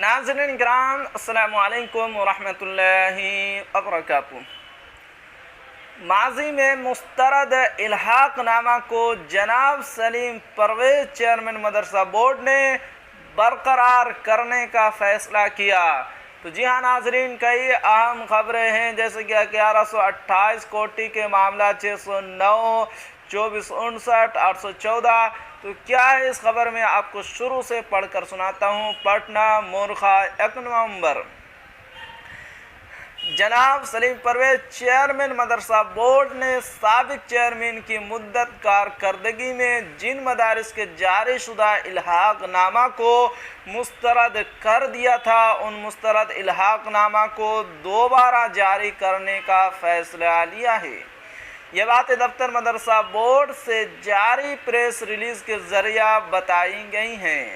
नाज़रीन किराम अस्सलामु अलैकुम वरहमतुल्लाहि वबरकातुहू। माजी में मुस्तरद इल्हाक नामा को जनाब सलीम परवेज चेयरमैन मदरसा बोर्ड ने बरकरार करने का फ़ैसला किया। तो जी हाँ नाजरीन, कई अहम खबरें हैं जैसे कि 1128 कोटी के मामला 609, 2459, 814। तो क्या है इस खबर में, आपको शुरू से पढ़कर सुनाता हूँ। पटना मोरखा 1 नवंबर। जनाब सलीम परवेज चेयरमैन मदरसा बोर्ड ने साबिक चेयरमैन की मुद्दत कारकर्दगी में जिन मदारिस के जारी शुदा इल्हाक नामा को मुस्तरद कर दिया था, उन मुस्तरद इल्हाक नामा को दोबारा जारी करने का फैसला लिया है। ये बातें दफ्तर मदरसा बोर्ड से जारी प्रेस रिलीज़ के ज़रिया बताई गई हैं।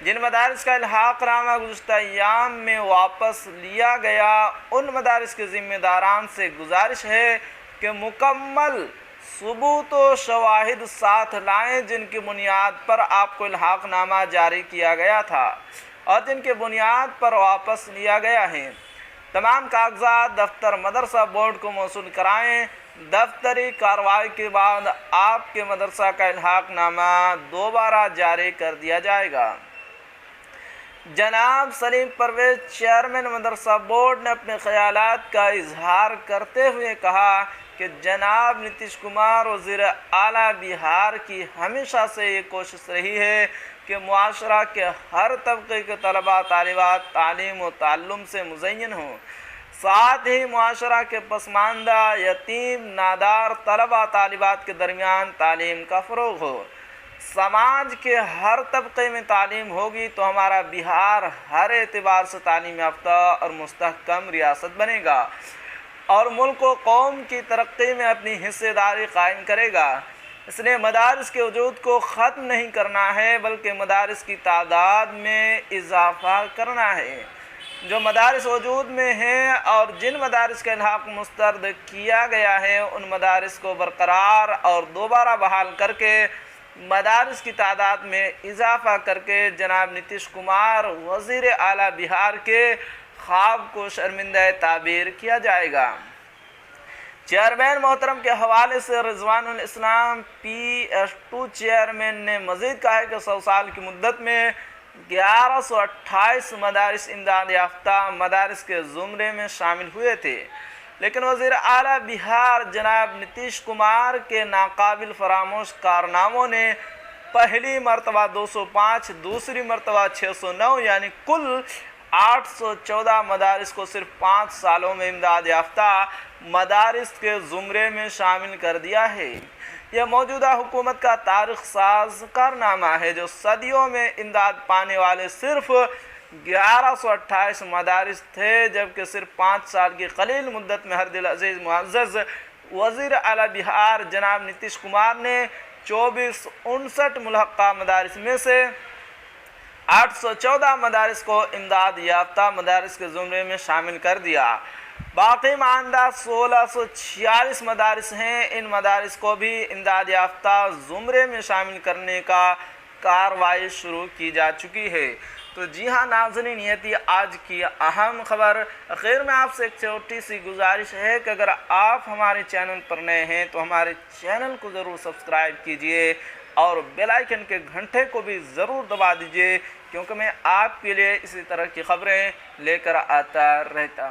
जिन मदारिस का इल्हाक नामा गुज़श्ता अय्याम में वापस लिया गया, उन मदारिस के ज़िम्मेदारान से गुजारिश है कि मुकम्मल सबूत व शवाहिद साथ लाएँ जिनकी बुनियाद पर आपको इल्हाक नामा जारी किया गया था और जिनके बुनियाद पर वापस लिया गया है। तमाम कागजात दफ्तर मदरसा बोर्ड को मौसूल कराएँ। दफ्तरी कार्रवाई के बाद आपके मदरसा का इल्हाक नामा दोबारा जारी कर दिया जाएगा। जनाब सलीम परवेज चेयरमैन मदरसा बोर्ड ने अपने ख़यालात का इजहार करते हुए कहा कि जनाब नीतीश कुमार वज़ीर आला बिहार की हमेशा से ये कोशिश रही है कि मुआशरा के हर तबके के तलबा तालिबात तालीम व ताल्लुम से मुज़य्यन हों, साथ ही मुआशरा के पसमानदा यतीम नादार तलबा तालिबात के दरमियान तालीम का फ़रोग़ हो। समाज के हर तबके में तालीम होगी तो हमारा बिहार हर एतबार से तालीम याफ्ता और मुस्तहकम रियासत बनेगा और मुल्क व कौम की तरक्की में अपनी हिस्सेदारी कायम करेगा। इसलिए मदारिस के वजूद को ख़त्म नहीं करना है बल्कि मदारिस की तादाद में इजाफ़ा करना है। जो मदारिस वजूद में हैं और जिन मदारिस का इल्हाक मुस्तरद किया गया है, उन मदारिस को बरकरार और दोबारा बहाल करके मदारिस की तादाद में इजाफ़ा करके जनाब नीतीश कुमार वज़ीर आला बिहार के ख्वाब को शर्मिंदा ताबीर किया जाएगा। चेयरमैन मोहतरम के हवाले से रिजवानुल इस्लाम PS2 चेयरमैन ने मज़ीद कहा है कि 100 साल की मुद्दत में 1128 मदारिस इमदाद याफ्ता मदारिस के ज़ुमरे में शामिल हुए थे, लेकिन वज़ीर आला बिहार जनाब नीतीश कुमार के नाकाबिल फरामोश कारनामों ने पहली मरतबा 205, दूसरी मरतबा 609 यानी कुल 814 मदारिस को सिर्फ 5 सालों में इमदाद याफ्ता मदारिस के ज़ुमरे में शामिल कर दिया है। यह मौजूदा हुकूमत का तारीख़ साज कारनामा है जो सदियों में इमदाद पाने वाले सिर्फ 1128 मदारिस थे, जबकि सिर्फ 5 साल की कलील मुद्दत में हरदिल अजीज़ मुअज़्ज़ज़ वज़ीर आला बिहार जनाब नीतीश कुमार ने 2459 मुल्हक़ा मदारिस में से 814 मदारिस को इमदाद याफ्ता मदारिस के ज़ुमरे में शामिल कर दिया। बाकी मानदा 1646 मदारिस हैं। इन मदारिस को भी इमदाद याफ्ता ज़ुमरे में शामिल करने का कार्रवाई शुरू की जा चुकी है। तो जी हाँ नाज़रीन, ये थी आज की अहम खबर। आखिर में आपसे एक छोटी सी गुजारिश है कि अगर आप हमारे चैनल पर नए हैं तो हमारे चैनल को ज़रूर सब्सक्राइब कीजिए और बेल आइकन के घंटे को भी ज़रूर दबा दीजिए, क्योंकि मैं आपके लिए इसी तरह की खबरें लेकर आता रहता